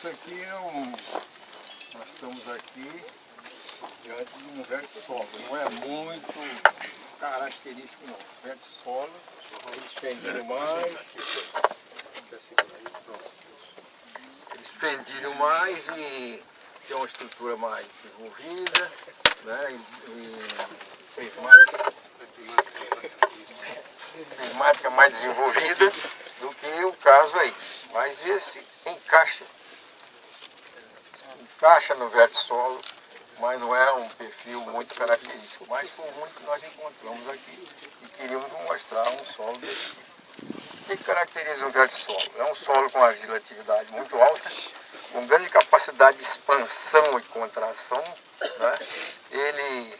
Isso aqui é nós estamos aqui diante de um vertissolo. Não é muito característico não. Vertissolo, eles pendiram mais. Eles pendiram mais e tem uma estrutura mais desenvolvida, né? E prismática mais desenvolvida do que o caso aí. Mas esse encaixa no vertissolo, mas não é um perfil muito característico. Mas foi o único que nós encontramos aqui e queríamos mostrar um solo desse tipo. O que caracteriza um vertissolo? É um solo com argilatividade muito alta, com grande capacidade de expansão e contração, né? Ele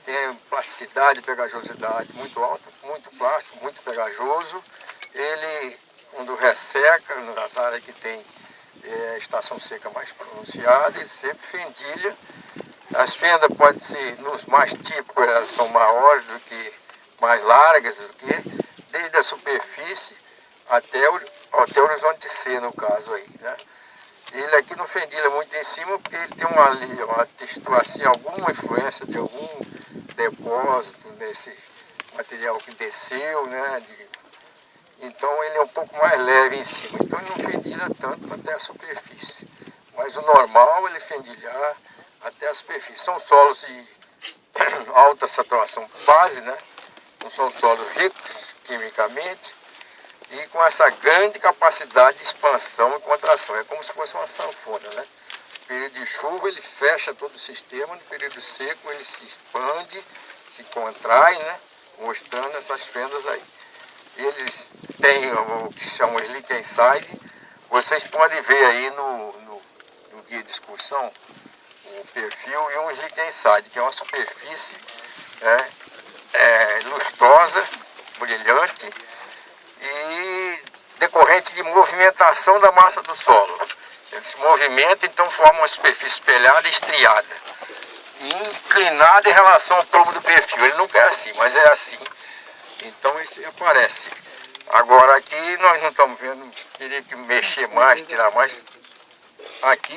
tem plasticidade e pegajosidade muito alta, muito plástico, muito pegajoso. Ele, quando resseca, nas áreas que tem estação seca mais pronunciada, ele sempre fendilha. As fendas podem ser, nos mais típicos, elas são maiores do que, mais largas do que, desde a superfície até o horizonte C, no caso aí, né? Ele aqui não fendilha muito em cima porque ele tem uma textura assim, alguma influência de algum depósito nesse material que desceu, né? Então ele é um pouco mais leve em cima, então ele não fendilha tanto até a superfície. Mas o normal é ele fendilhar até a superfície. São solos de alta saturação base, né? Não são solos ricos quimicamente e com essa grande capacidade de expansão e contração. É como se fosse uma sanfona, né? No período de chuva ele fecha todo o sistema, no período seco ele se expande, se contrai, né? Mostrando essas fendas aí. Eles têm o que se chama Slick Inside. Vocês podem ver aí no guia de excursão o perfil e um Slick Inside, que é uma superfície lustrosa, brilhante e decorrente de movimentação da massa do solo. Ele se movimenta, então forma uma superfície espelhada e estriada, inclinada em relação ao plomo do perfil. Ele nunca é assim, mas é assim. Então isso aparece. Agora aqui nós não estamos vendo, teria que mexer mais, tirar mais. Aqui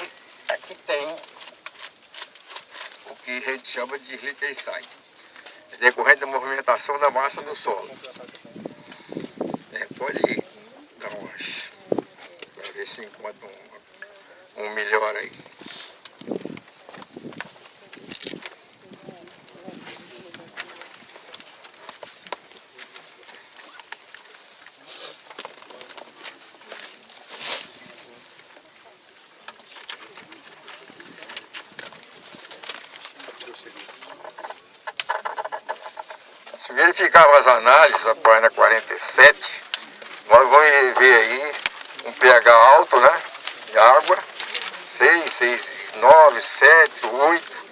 tem o que a gente chama de Slick Inside, decorrente da movimentação da massa do solo. Pode dar umas, para ver se encontra um melhor aí. Se verificar as análises, a página 47, nós vamos ver aí um pH alto, né, de água, 6, 6, 9, 7, 8.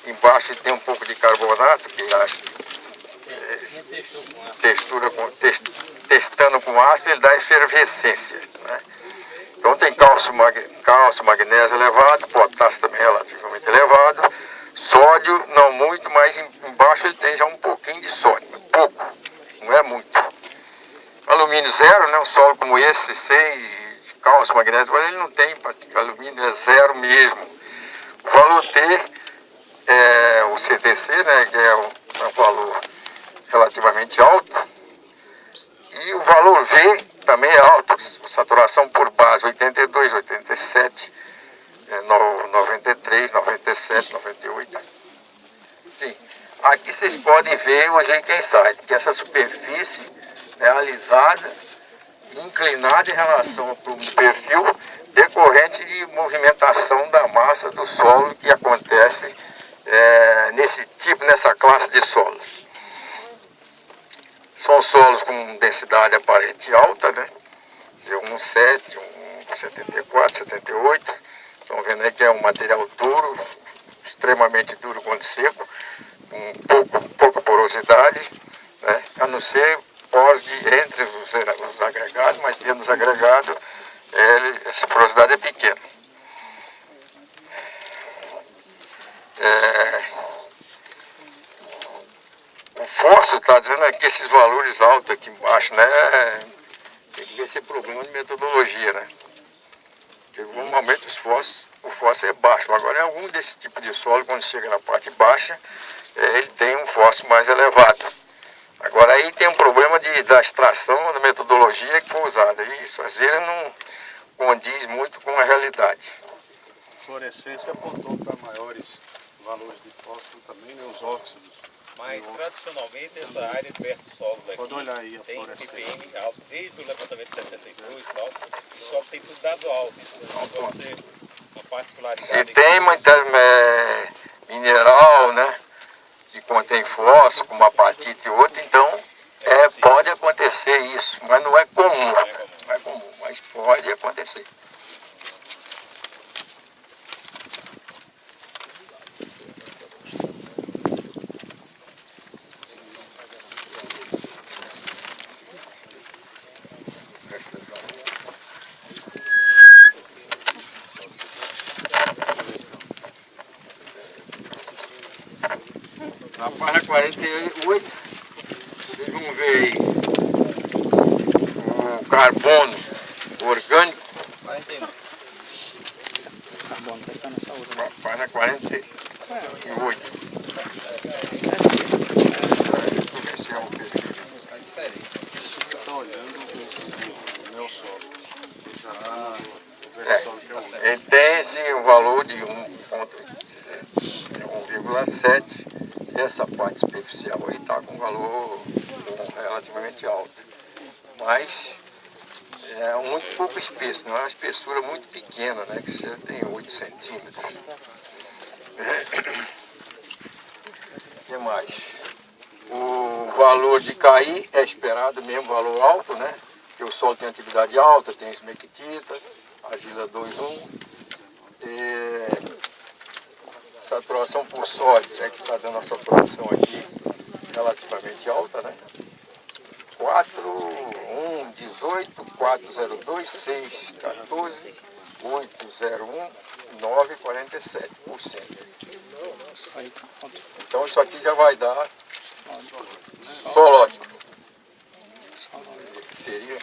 Embaixo tem um pouco de carbonato, que acho testando com ácido, ele dá efervescência, né? Então tem cálcio, magnésio elevado, potássio também relativamente elevado, sódio não muito, mas embaixo ele tem já um pouquinho de sódio, pouco, não é muito. Alumínio zero, né? Um solo como esse, sem cálcio, magnésio, ele não tem, alumínio é zero mesmo. O valor T é o CTC, né? Que é um valor relativamente alto. E o valor V também é alto, saturação por base 82, 87, 93, 97, 98. Sim, aqui vocês podem ver o Slick Inside, que essa superfície é alisada, inclinada em relação ao perfil, decorrente de movimentação da massa do solo que acontece nessa classe de solos. São solos com densidade aparente alta, né? 1,7, 1,74, 78. Estão vendo aí que é um material duro, extremamente duro quando seco, com pouca porosidade, né? A não ser poros entre os agregados, mas dentro dos agregados essa porosidade é pequena. O fósforo está dizendo aqui esses valores altos aqui embaixo, né? Tem que ver se é problema de metodologia, né? Porque normalmente o fósforo é baixo. Agora, em algum desse tipo de solo, quando chega na parte baixa, ele tem um fósforo mais elevado. Agora aí tem um problema da extração, da metodologia que foi usada. E isso às vezes não condiz muito com a realidade. A fluorescência apontou para maiores valores de fósforo também, né, os óxidos. Mas tradicionalmente essa área perto do solo daqui Pode olhar aí a tem fluorescência. ppm alto, desde o levantamento de 72 e tal, o solo tem tudo dado alto. Então pode ser uma particularidade. Se tem muita mineral, né, que contém fósforo, como apatite e outro, então pode acontecer isso, mas não é comum. Não é comum, mas pode acontecer. Na página 48, vocês vão ver aí o carbono orgânico. 41. Carbono, está nessa outra. Página 48. Você está olhando o meu solo. Ele tem esse valor de 1,7. E essa parte superficial aí está com um valor relativamente alto. Mas é muito pouco espesso, não é uma espessura muito pequena, né? Que você tem 8 centímetros. O que mais? O valor de cair é esperado mesmo, valor alto, né? Porque o solo tem atividade alta, tem esmectita, argila 2,1. Saturação por sólidos, que está dando a saturação aqui relativamente alta, né? 4, 1, 18, 402, 6, 14, 801, 9, 47%. Então isso aqui já vai dar solódico. Seria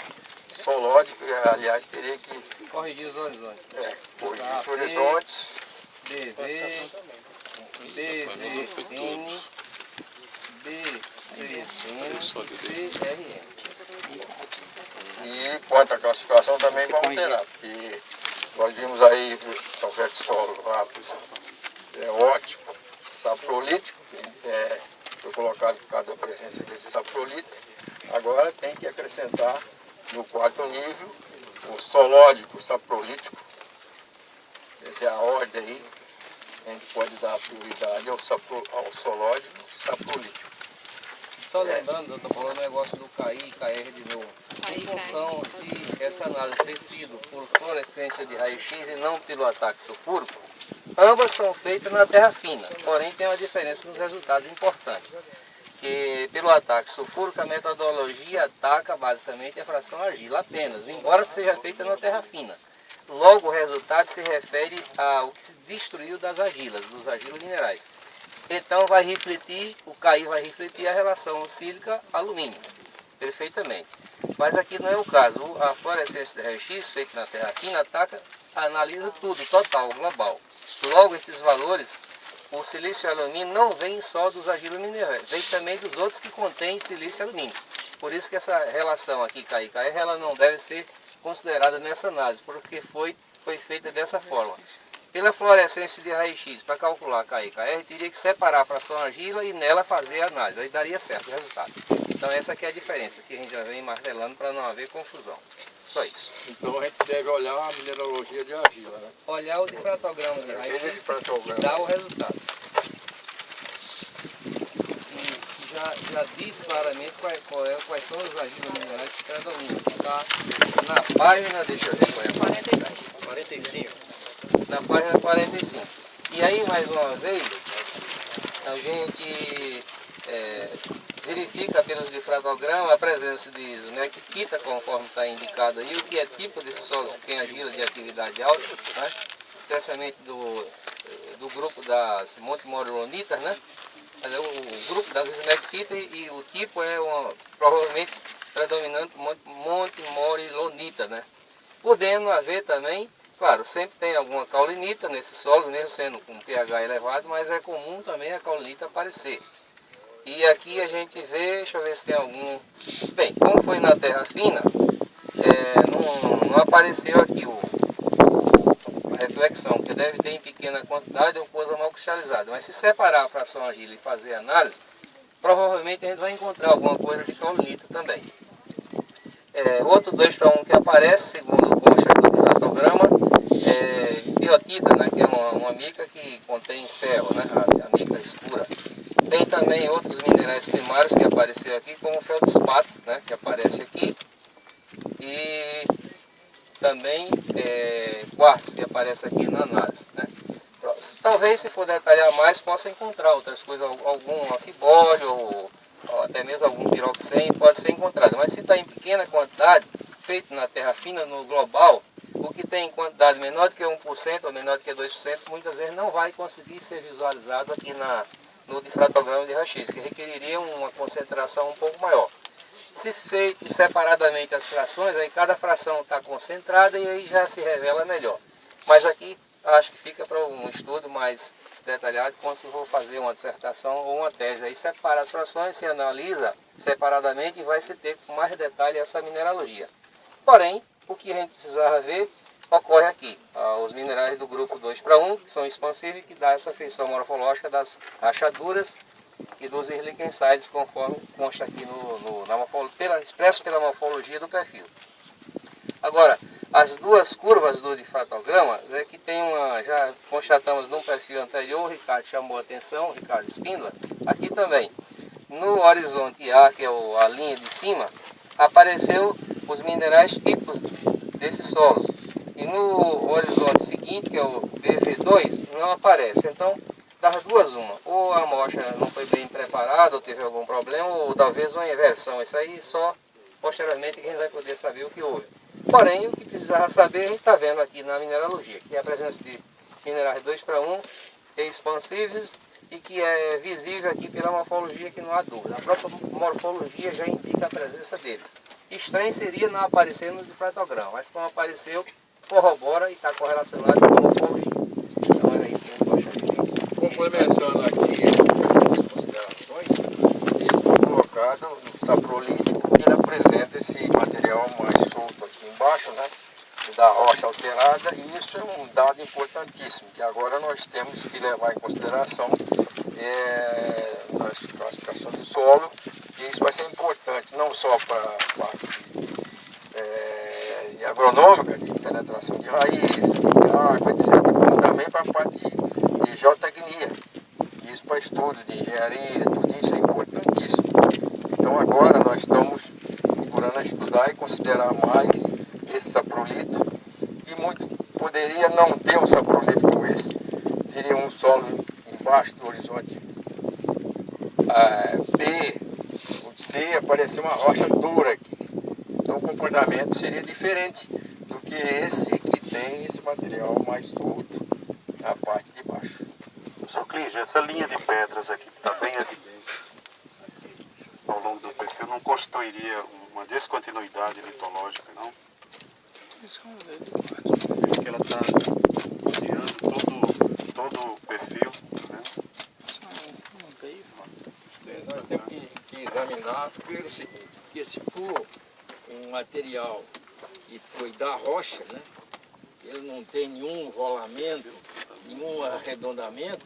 solódico, aliás, teria que Corrigir os horizontes. corrigir os horizontes. BV, BVN, BCN, CRN. E quanto à classificação também vamos alterar, porque nós vimos aí São José de Solo ótimo, saprolítico, foi colocado por causa da presença desse saprolítico. Agora tem que acrescentar no quarto nível o solódico saprolítico. Essa é a ordem aí. A gente pode dar prioridade ao solódico saprolítico. Só lembrando, doutor, falando o negócio do KI e KR de novo. Em função de essa análise ter sido por fluorescência de raio-x e não pelo ataque sulfúrico, ambas são feitas na terra fina, porém tem uma diferença nos resultados importantes. Que pelo ataque sulfúrico a metodologia ataca basicamente a fração argila apenas, embora seja feita na terra fina. Logo o resultado se refere ao que se destruiu das argilas, dos argilos minerais. Então vai refletir, o KI vai refletir a relação sílica-alumínio, perfeitamente. Mas aqui não é o caso, a fluorescência de raio-x feita na terra fina analisa tudo, total, global. Logo esses valores, o silício e o alumínio não vem só dos argilos minerais, vem também dos outros que contêm silício e alumínio. Por isso que essa relação aqui KI-KR ela não deve ser considerada nessa análise, porque foi feita dessa forma. Pela fluorescência de raio-x, para calcular KI-KR, teria que separar a fração argila e nela fazer a análise, aí daria certo o resultado. Então essa aqui é a diferença, que a gente já vem martelando para não haver confusão. Só isso. Então a gente deve olhar a mineralogia de argila, né? Olhar o difratograma de raio-x que dá o resultado. E já diz claramente quais são os argilas minerais que predominam. Está na página, deixa eu ver qual é a página. 45. Na página 45. E aí, mais uma vez, a gente verifica pelos difratogramas a presença de esmectita, conforme está indicado aí, o que é tipo desses solos que tem argila de atividade alta, né? Especialmente do grupo das montemorillonitas, né? O grupo das esmectitas e o tipo é provavelmente predominante montemorillonita, né? Podendo haver também Claro, sempre tem alguma caulinita nesses solos, mesmo sendo com pH elevado, mas é comum também a caulinita aparecer. E aqui a gente vê, deixa eu ver se tem algum... Bem, como foi na terra fina, não apareceu aqui a reflexão, que deve ter em pequena quantidade ou coisa mal cristalizada. Mas se separar a fração argila e fazer análise, provavelmente a gente vai encontrar alguma coisa de caulinita também. Outro 2 para 1 que aparece, segundo consta do difratograma, é biotita, né, que é uma mica que contém ferro, né, a mica escura. Tem também outros minerais primários que apareceram aqui, como o feldspato, né, que aparece aqui, e também quartzo, que aparece aqui na análise, né. Talvez, se for detalhar mais, possa encontrar outras coisas, algum afibólio, ou até mesmo algum piroxene pode ser encontrado. Mas se está em pequena quantidade, feito na terra fina, no global, o que tem em quantidade menor do que 1% ou menor do que 2%, muitas vezes não vai conseguir ser visualizado aqui no difratograma de raio-x, que requeriria uma concentração um pouco maior. Se feito separadamente as frações, aí cada fração está concentrada e aí já se revela melhor. Mas aqui acho que fica para um estudo mais detalhado quando se for fazer uma dissertação ou uma tese. Aí separa as frações, se analisa separadamente e vai se ter com mais detalhe essa mineralogia. Porém, o que a gente precisava ver ocorre aqui. Os minerais do grupo 2 para 1, que são expansivos e que dá essa feição morfológica das rachaduras e dos liquensides, conforme consta aqui expresso pela morfologia do perfil. Agora, as duas curvas do difratograma, que tem já constatamos num perfil anterior, o Ricardo chamou a atenção, o Ricardo Espíndola, aqui também. No horizonte A, que é a linha de cima, apareceu os minerais típicos desses solos. E no horizonte seguinte, que é o BV2, não aparece. Então, das duas uma. Ou a amostra não foi bem preparada, ou teve algum problema, ou talvez uma inversão. Isso aí só posteriormente que a gente vai poder saber o que houve. Porém, o que precisava saber, a gente está vendo aqui na mineralogia, que é a presença de minerais 2 para 1, expansivos, e que é visível aqui pela morfologia, que não há dúvida. A própria morfologia já indica a presença deles. Estranho seria não aparecer no difratograma, mas como apareceu, corrobora e está correlacionado com a morfologia. Então era isso que a gente gostaria de... Complementando aqui as considerações, ele foi colocado no saprolítico, porque ele apresenta esse material mais solto aqui embaixo, né, da rocha alterada, e isso é um dado importantíssimo, que agora nós temos que levar em consideração na classificação do solo, e isso vai ser importante, não só para a parte agronômica, de penetração de raiz, de água, etc., como também para a parte de geotecnia. Isso para estudo de engenharia, tudo isso é importantíssimo. Então agora nós estamos procurando estudar e considerar mais esse saprolito, e muito poderia não ter um saprolito como esse, teria um solo embaixo do horizonte B, ou C, aparecer uma rocha dura aqui. Então o comportamento seria diferente do que esse que tem esse material mais solto na parte de baixo. Sr. Clínio, essa linha de pedras aqui que está bem evidente ao longo do perfil não constituiria uma descontinuidade litológica, não? Porque ela está rodeando todo o perfil, né? Nós temos que examinar pelo seguinte, porque se for um material que foi da rocha, né, ele não tem nenhum rolamento, nenhum arredondamento,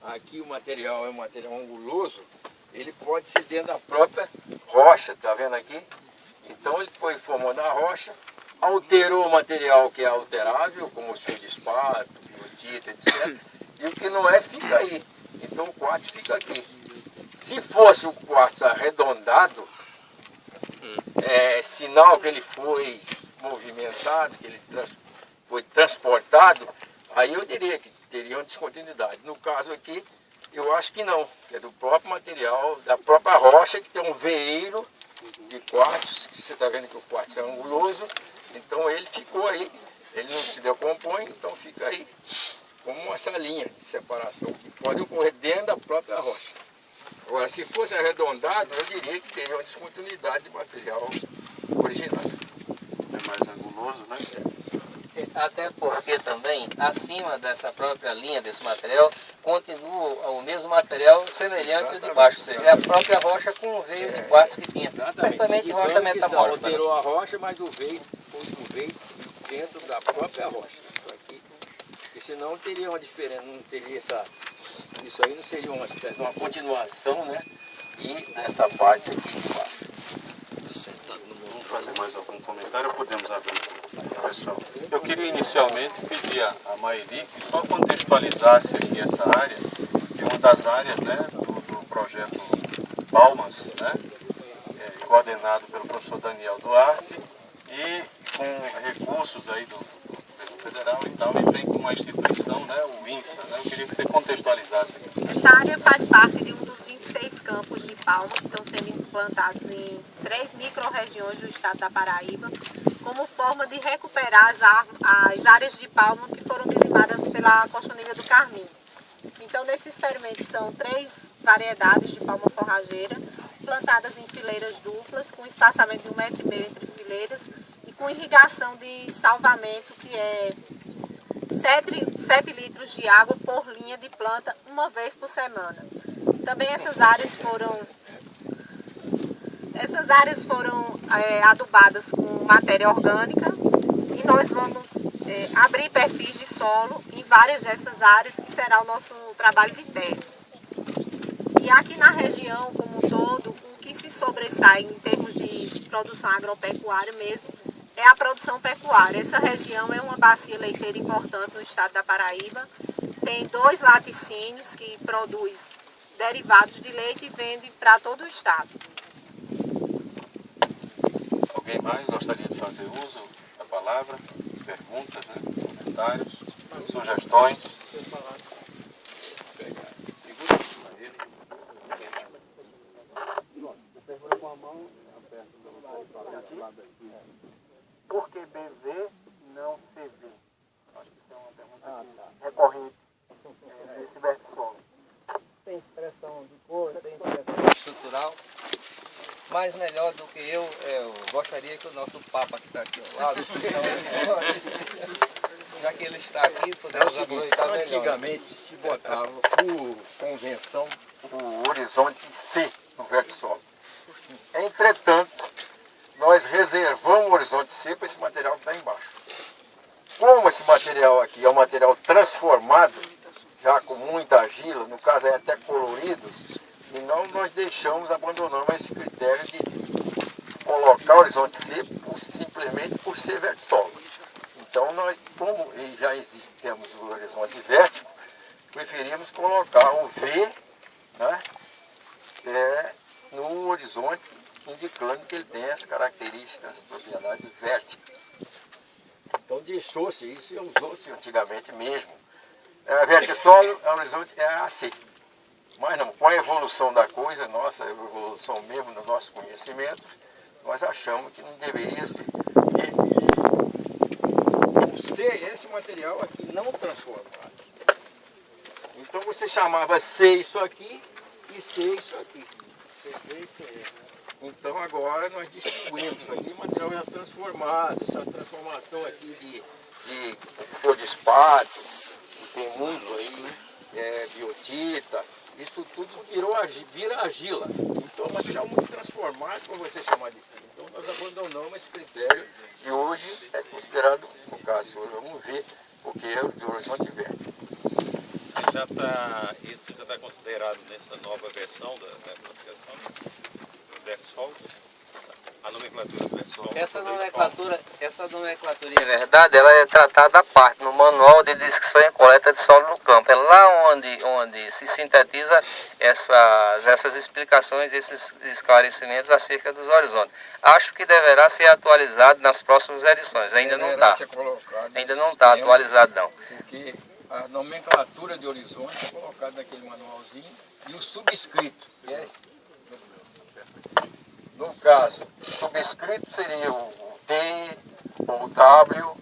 aqui o material é um material anguloso, ele pode ser dentro da própria Rocha, tá vendo aqui? Então ele foi formando a rocha, alterou o material que é alterável, como o feldespato, biotita, etc. E o que não é, fica aí. Então o quartzo fica aqui. Se fosse o quartzo arredondado, sinal que ele foi movimentado, que ele foi transportado, aí eu diria que teria uma descontinuidade. No caso aqui, eu acho que não, que é do próprio material, da própria rocha, que tem um veeiro de quartzo, que você está vendo que o quartzo é anguloso, então ele ficou aí, ele não se decompõe, então fica aí como essa linha de separação, que pode ocorrer dentro da própria rocha. Agora, se fosse arredondado, eu diria que teria uma descontinuidade de material original. É mais anguloso, né? Até porque também, acima dessa própria linha, desse material, continua o mesmo material semelhante ao de baixo, ou seja, é a própria rocha com o veio de quartzo que tinha. Certamente rocha metamórfica. Alterou a rocha, mas o veio dentro da própria rocha. Isso aqui, porque senão teria uma diferença, não teria essa... Isso aí não seria uma continuação, né? E essa parte aqui de baixo. Vamos fazer mais algum comentário ou podemos abrir, pessoal? Eu queria inicialmente pedir a Maeli que só contextualizasse aqui essa área, que é uma das áreas, né, do projeto Palmas, né, coordenado pelo professor Daniel Duarte, e com recursos aí do governo federal e tal, e tem com uma instituição, né, o INSA, né? Eu queria que você contextualizasse aqui. Essa área faz parte de um dos 26 campos de palma que estão sendo implantados em 3 micro-regiões do estado da Paraíba, como forma de recuperar as áreas de palma que foram dizimadas pela Costa Negra do Carmim. Então, nesse experimento são 3 variedades de palma forrageira, plantadas em fileiras duplas, com espaçamento de 1,5 metro entre fileiras e com irrigação de salvamento, que é 7 litros de água por linha de planta, uma vez por semana. Também essas áreas foram adubadas com matéria orgânica e nós vamos abrir perfis de solo em várias dessas áreas, que será o nosso trabalho de tese. E aqui na região como um todo, o que se sobressai em termos de produção agropecuária mesmo é a produção pecuária. Essa região é uma bacia leiteira importante no estado da Paraíba. Tem 2 laticínios que produz derivados de leite e vende para todo o estado. Alguém mais gostaria de fazer uso da palavra? Perguntas, né? Comentários, sugestões? Por que BV não CV? Acho que isso é uma pergunta recorrente nesse vertissolo. Tem expressão de cor, tem expressão estrutural, mas melhor do que eu gostaria que o nosso Papa que está aqui ao lado, já que ele está aqui, podemos aproveitar melhor. Antigamente se botava por convenção O horizonte C no vertissolo. Entretanto, nós reservamos o horizonte C para esse material que está embaixo. Como esse material aqui é um material transformado, já com muita argila, no caso é até colorido, e não nós abandonamos esse critério de colocar o horizonte C simplesmente por ser vertissolo. Então nós, como já temos o horizonte vértico, preferimos colocar o V, né, no horizonte, indicando que ele tem as características, as propriedades vérticas. Então deixou-se isso e usou-se Antigamente mesmo. Vertissolo, o horizonte é AC. Mas não, com a evolução da coisa, nossa evolução mesmo do nosso conhecimento, nós achamos que não deveria ser. o C, esse material aqui não transformado. Então você chamava C isso aqui e C isso aqui. CV e CE. Então agora nós distribuímos isso aqui, material já transformado, essa transformação aqui de feldespato, que tem muito aí, biotita, isso tudo vira argila. Então é um material muito transformado, como você chamar de C. Então nós abandonamos esse critério e hoje é considerado, no caso, vamos ver o que é o de horizonte verde. Isso já está considerado nessa nova versão da classificação do vertissolo? A nomenclatura do vertissolo? Essa nomenclatura, em verdade, ela é tratada à parte no Manual de Descrição e Coleta de Solo no Campo. É lá onde se sintetiza essas explicações, esses esclarecimentos acerca dos horizontes. Acho que deverá ser atualizado nas próximas edições. Ainda não está. Ainda não está atualizado, não. Porque a nomenclatura de horizonte é colocada naquele manualzinho e o subscrito, que é No caso, subscrito seria o T ou o W,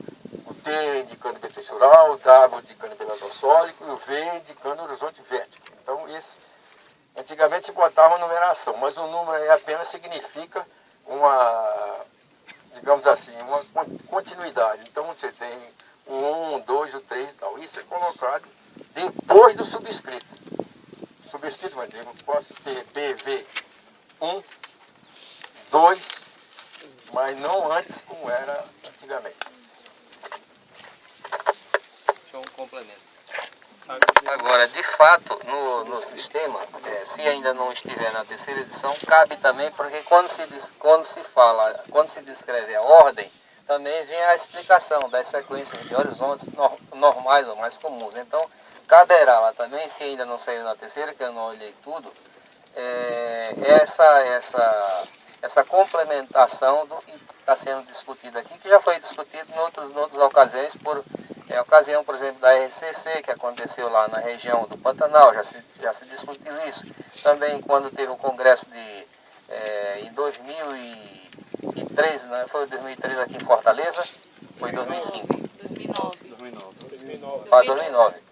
o T indicando betextural, o W indicando belador sólico e o V indicando horizonte vértico. Então, antigamente se botava numeração, mas o número aí apenas significa uma, digamos assim, uma continuidade. Então, você tem o 1, 2, o 3 e tal. Isso é colocado depois do subscrito. Subscrito, mas eu posso ter BV 1, 2, mas não antes como era antigamente. Deixa eu complementar. Agora, de fato, no sistema, se ainda não estiver na terceira edição, cabe também, porque quando se descreve a ordem, também vem a explicação das sequências de horizontes normais ou mais comuns. Então, caberá lá também, se ainda não saiu na terceira, que eu não olhei tudo, essa complementação do que está sendo discutido aqui, que já foi discutido em outras ocasiões, a ocasião, por exemplo, da RCC, que aconteceu lá na região do Pantanal, já se discutiu isso. Também quando teve o congresso em 2003, né? Foi 2003 aqui em Fortaleza? Foi 2005? 2009. 2009.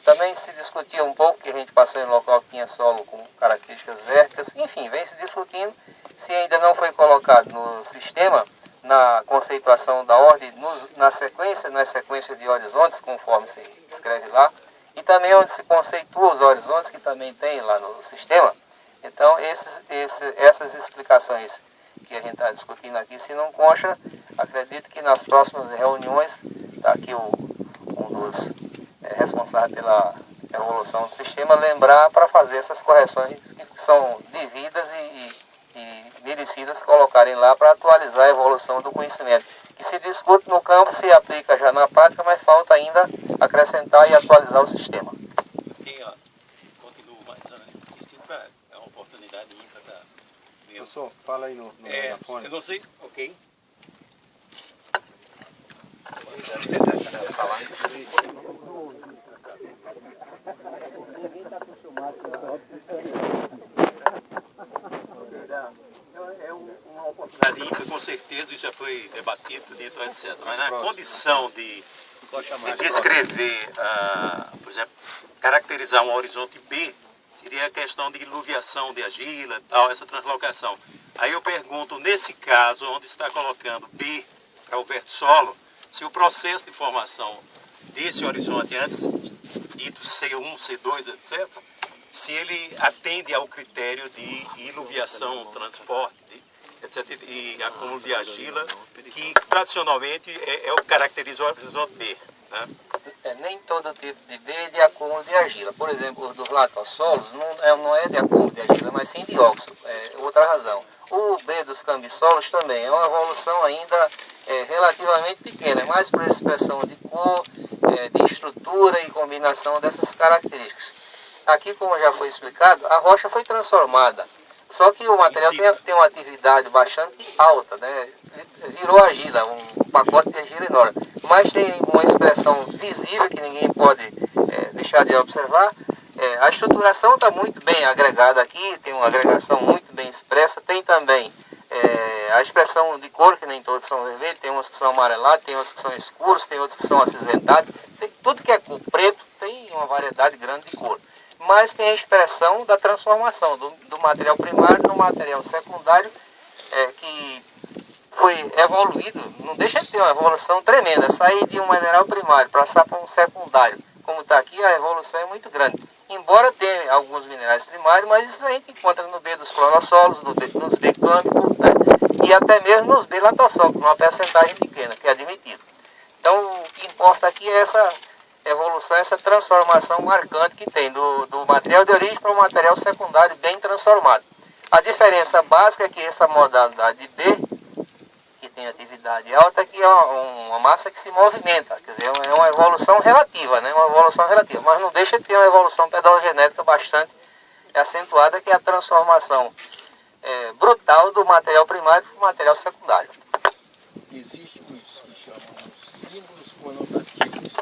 Também se discutia um pouco, que a gente passou em local que tinha solo com características vérticas. Enfim, vem se discutindo. Se ainda não foi colocado no sistema, na conceituação da ordem, nas sequências de horizontes, conforme se descreve lá, e também onde se conceitua os horizontes, que também tem lá no sistema. Então, essas explicações que a gente está discutindo aqui, se não consta, acredito que nas próximas reuniões, está aqui um dos responsáveis pela evolução do sistema, lembrar para fazer essas correções que são devidas e merecidas colocarem lá para atualizar a evolução do conhecimento. Que se discute no campo, se aplica já na prática, mas falta ainda acrescentar e atualizar o sistema. Quem continua mais insistindo, é uma oportunidade ímpar da... Professor, fala aí no fone. Eu não sei, ok? Uma oportunidade ímpar, com certeza, isso já foi debatido, dito, etc. Mas na condição de descrever, por exemplo, caracterizar um horizonte B, seria a questão de iluviação de argila, tal, essa translocação. Aí eu pergunto, nesse caso, onde está colocando B para o vertissolo, se o processo de formação desse horizonte antes dito C1, C2, etc., se ele atende ao critério de iluviação, transporte, etc., e acúmulo de argila, que tradicionalmente é o que caracteriza o horizonte B. Né? Nem todo tipo de B é de acúmulo de argila. Por exemplo, os dos latossolos não é de acúmulo de argila, mas sim de óxido. É outra razão. O B dos cambissolos também é uma evolução ainda relativamente pequena, é mais por expressão de cor, de estrutura e combinação dessas características. Aqui, como já foi explicado, a rocha foi transformada. Só que o material tem uma atividade bastante alta, né? Virou argila, um pacote de argila enorme. Mas tem uma expressão visível que ninguém pode deixar de observar. A estruturação está muito bem agregada aqui, tem uma agregação muito bem expressa. Tem também a expressão de cor, que nem todos são vermelhos, tem umas que são amarelados, tem umas que são escuros, tem outros que são acinzentados. Tudo que é cor preto tem uma variedade grande de cor. Mas tem a expressão da transformação do material primário no material secundário, que foi evoluído, não deixa de ter uma evolução tremenda, sair de um mineral primário para passar para um secundário, como está aqui, a evolução é muito grande. Embora tenha alguns minerais primários, mas isso a gente encontra no B dos clorossolos, nos B câmbicos, né? E até mesmo nos B latossolos, uma percentagem pequena, que é admitido. Então, o que importa aqui é essa evolução, essa transformação marcante que tem do material de origem para um material secundário bem transformado. A diferença básica é que essa modalidade de B, que tem atividade alta, é que é uma massa que se movimenta, quer dizer, é uma evolução relativa, né? Uma evolução relativa, mas não deixa de ter uma evolução pedogenética bastante acentuada, que é a transformação brutal do material primário para o material secundário. Existem os que chamam símbolos conotativos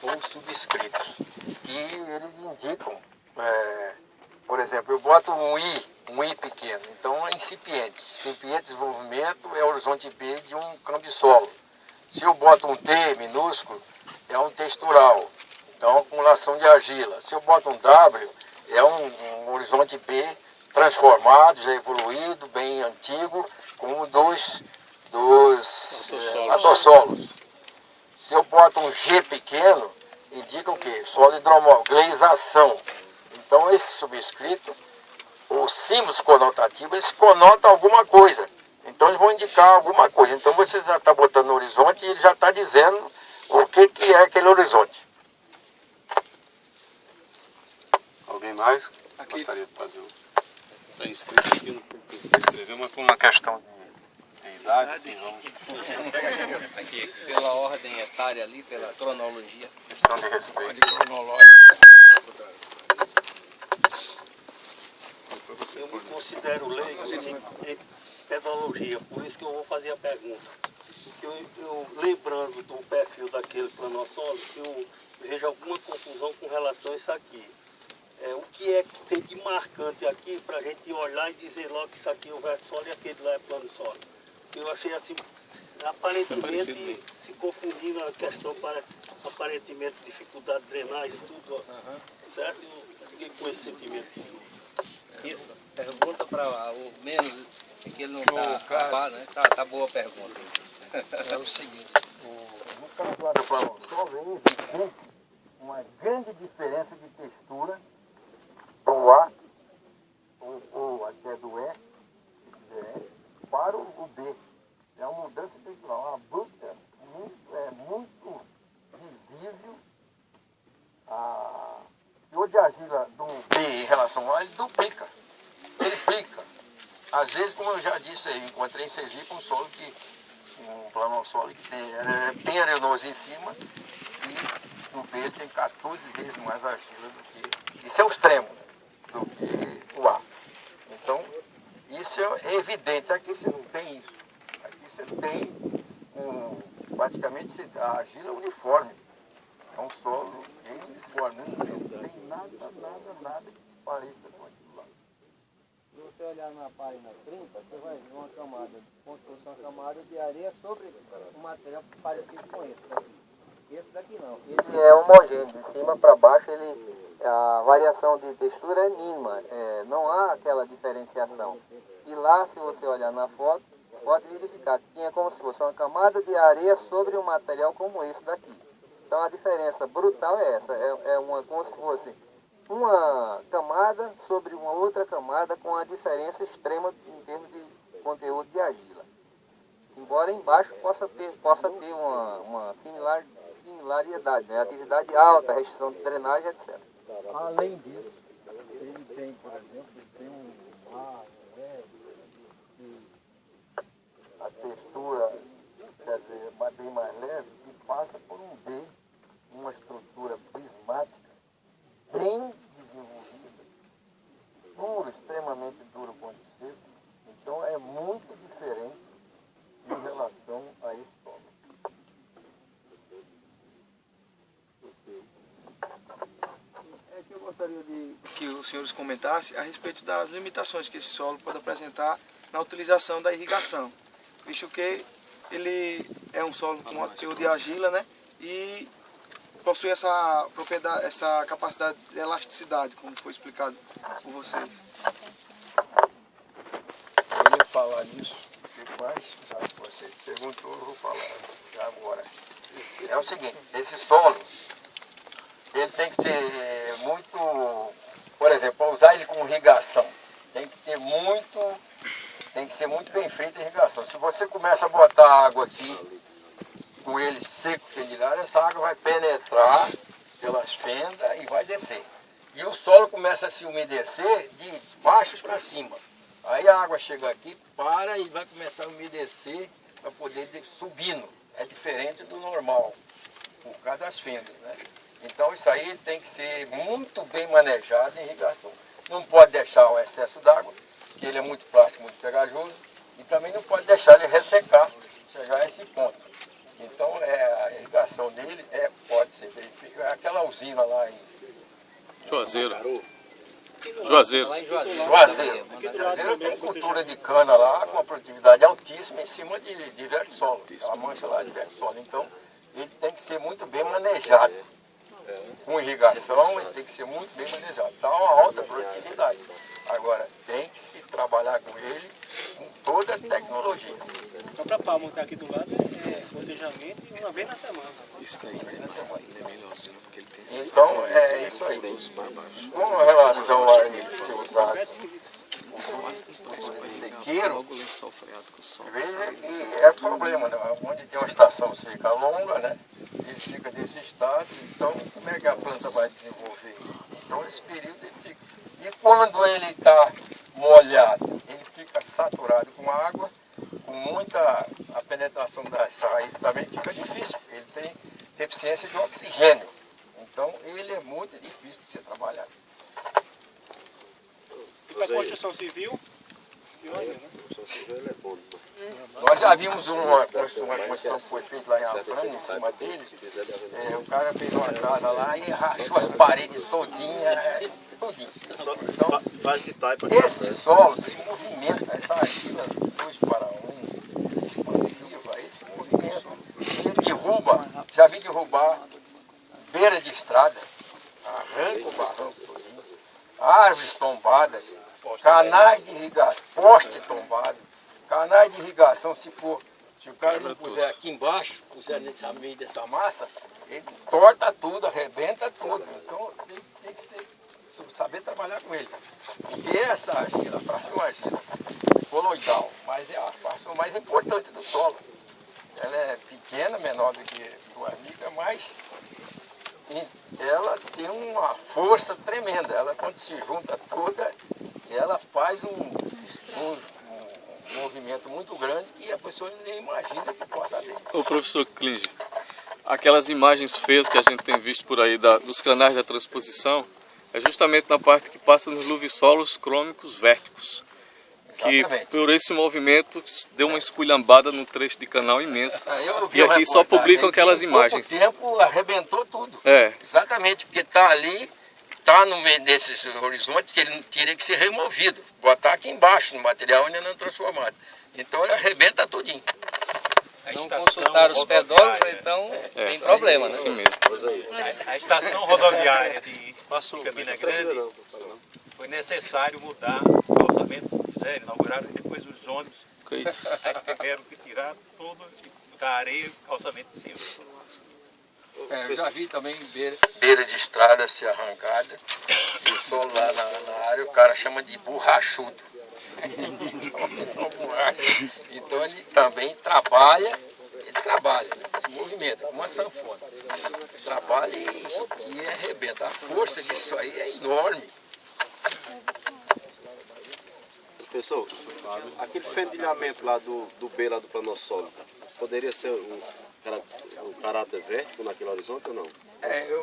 Ou subscritos, que eles indicam, por exemplo, eu boto um I pequeno, então é incipiente. Incipiente desenvolvimento é horizonte B de um cambissolo. Se eu boto um T minúsculo, é um textural, então acumulação de argila. Se eu boto um W, é um horizonte B transformado, já evoluído, bem antigo, como dos latossolos. Se eu boto um G pequeno, indica o quê? Solo hidromórfico, gleisação. Então esse subscrito, os símbolos conotativos, eles conotam alguma coisa. Então eles vão indicar alguma coisa. Então você já está botando no horizonte e ele já está dizendo o que é aquele horizonte. Alguém mais gostaria de fazer? Está inscrito aqui, não tem que se inscrever, mas por uma questão de idade, assim, vamos... Aqui, pela ordem etária ali, pela cronologia. Questão de respeito. Eu me considero leigo em pedologia, por isso que eu vou fazer a pergunta. Eu lembrando do perfil daquele planossolo, eu vejo alguma confusão com relação a isso aqui. O que é que tem de marcante aqui para a gente olhar e dizer logo que isso aqui é o verso-solo e aquele lá é plano-solo? Eu achei assim, aparentemente se confundindo a questão, parece aparentemente dificuldade de drenagem, tudo, certo? Eu fiquei com esse sentimento. Isso, pergunta para o menos, que ele não está, né? Tá boa a pergunta. É o seguinte, no caso lá do plano-solo, existe uma grande diferença de textura do A, ou até do E, se quiser, para o B. É uma mudança textural, uma bruta muito visível. O de argila do B em relação ao A, ele duplica, ele triplica. Às vezes, como eu já disse aí, encontrei em Sergipe um solo um planossolo que é bem arenoso em cima e no B tem 14 vezes mais argila do que... Isso é o extremo, do que o A. Então, isso é evidente. Aqui você não tem isso. Aqui você tem praticamente a argila uniforme. É um solo bem uniforme. Não tem nada que pareça com aquilo lá. Se você olhar na página 30, você vai ver uma camada de construção, uma camada de areia sobre um material parecido com esse daqui. Esse daqui não. Ele é homogêneo, de cima para baixo a variação de textura é mínima, não há aquela diferenciação. E lá, se você olhar na foto, pode verificar que tinha como se fosse uma camada de areia sobre um material como esse daqui. Então a diferença brutal é essa, como se fosse uma camada sobre uma outra camada com a diferença extrema em termos de conteúdo de argila. Embora embaixo possa ter uma similaridade, né? Atividade alta, restrição de drenagem, etc. Além disso, ele tem, por exemplo, um A, a textura, quer dizer, bem mais leve, e passa por um B, uma estrutura prismática, bem desenvolvida, duro, extremamente duro quando seco. Então é muito diferente em relação a esse solo. É que eu gostaria que os senhores comentassem a respeito das limitações que esse solo pode apresentar na utilização da irrigação, visto que ele é um solo com alto teor de argila, né? E possui essa propriedade, essa capacidade de elasticidade, como foi explicado por vocês. Eu ia falar nisso depois, já que você perguntou, eu vou falar agora. É o seguinte, esse solo, ele tem que ser muito, por exemplo, para usar ele com irrigação, tem que ser muito bem feita a irrigação. Se você começa a botar água aqui, com ele seco, pendilhado, essa água vai penetrar pelas fendas e vai descer. E o solo começa a se umedecer de baixo para cima. Aí a água chega aqui, para e vai começar a umedecer para poder ir subindo. É diferente do normal, por causa das fendas, né? Então isso aí tem que ser muito bem manejado em irrigação. Não pode deixar o excesso d'água, porque ele é muito plástico, muito pegajoso, e também não pode deixar ele ressecar, chegar a esse ponto. Então a irrigação dele pode ser verificada. Aquela usina lá em Juazeiro. Juazeiro tem cultura de cana lá com uma produtividade altíssima em cima de verso-solo. A mancha lá de verso-solo. Então ele tem que ser muito bem manejado. Com irrigação ele tem que ser muito bem manejado. Dá uma alta produtividade. Agora tem que se trabalhar com ele com toda a tecnologia. Só para palma que está aqui do lado gotejamento e uma vez na semana. Isso daí ainda é melhorzinho, porque ele tem esse Então, é isso aí. Com relação a ele se usar de sequeiro, veja que é problema, né? Onde tem uma estação seca longa, né? Ele fica desse estado, então como é que a planta vai desenvolver? Então esse período ele fica. E quando ele está molhado, ele fica saturado com água, com muita a penetração das raízes também fica difícil. Ele tem deficiência de oxigênio. Então ele é muito difícil de ser trabalhado. E para a construção civil? Nós já vimos uma construção que foi feita lá em Afrânio, em cima dele. O cara fez uma casa lá e rachou as paredes todinhas. Então, esse solo se movimenta, essa argila 2:1 expansiva, ele se movimenta. Ele derruba, já vi derrubar beira de estrada, arranca o barranco todinho, árvores tombadas, canais de irrigação, poste tombado, canais de irrigação, se o cara não puser aqui embaixo, puser nesse meio dessa massa, ele torta tudo, arrebenta tudo. Então tem que saber trabalhar com ele. Porque essa argila, a fração argila coloidal, mas é a fração mais importante do solo. Ela é pequena, menor do que o arnica, mas ela tem uma força tremenda. Ela quando se junta toda, ela faz um movimento muito grande e a pessoa nem imagina que possa ter. Ô professor Klinger, aquelas imagens feias que a gente tem visto por aí dos canais da transposição, é justamente na parte que passa nos luvissolos crômicos vérticos. Que por esse movimento deu uma esculhambada no trecho de canal imenso. E aqui só publicam aquelas imagens. Em pouco tempo arrebentou tudo. É. Exatamente, porque está ali, está no meio desses horizontes que ele teria que ser removido. Botar aqui embaixo, no material ainda não transformado. Então ele arrebenta tudinho. Não consultaram os pedólogos, então tem problema, né? Assim mesmo. A estação rodoviária de Campina Grande foi necessário mudar o calçamento que fizeram, inauguraram e depois os ônibus. Aí tiveram que tirar todo da areia e o calçamento de cima. Eu já vi também beira de estrada ser arrancada, e o solo lá na área o cara chama de borrachudo. Então ele também trabalha, se movimenta, como uma sanfona. Trabalha e arrebenta. A força disso aí é enorme. Professor, aquele fendilhamento lá do B, lá do planossolo, poderia ser o caráter vértico naquele horizonte ou não?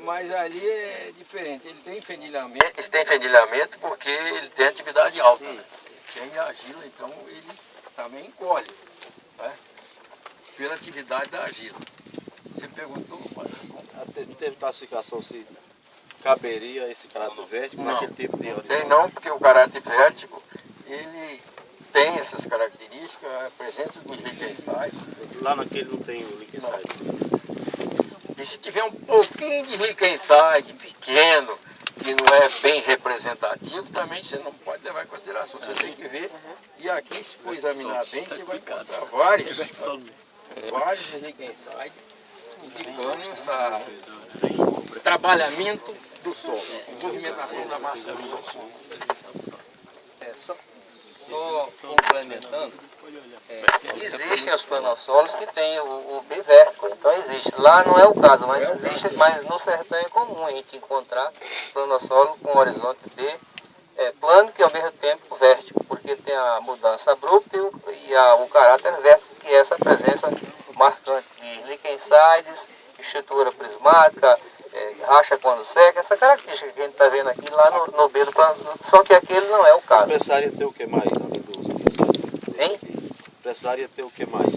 Mas ali é diferente. Ele tem fendilhamento porque ele tem atividade alta. Né? Tem argila, então ele também encolhe, né? Pela atividade da argila. Você perguntou, teve classificação se caberia esse caráter vértico naquele tipo de horizonte? Tem não, porque o caráter vértico, ele tem essas características, a presença do liquenside. Lá naquele não tem o liquenside. E se tiver um pouquinho de liquenside pequeno, que não é bem representativo, também você não pode levar em consideração. Você tem que ver, e aqui se for examinar bem, você vai encontrar vários liquenside indicando esse trabalhamento do solo, movimentação da massa do solo. Só complementando, existem os planossolos que tem o bivértico, então existe. Lá não é o caso, mas existe, mas no sertão é comum a gente encontrar planossolo com horizonte B plano que ao mesmo tempo vértico, porque tem a mudança abrupta e o caráter vértico, que é essa presença marcante de liquensides, estrutura prismática, racha quando seca, essa característica que a gente está vendo aqui lá no B do plano, só que aquele não é o caso. Precisaria ter o que mais, além do uso? Hein? Precisaria ter o que mais?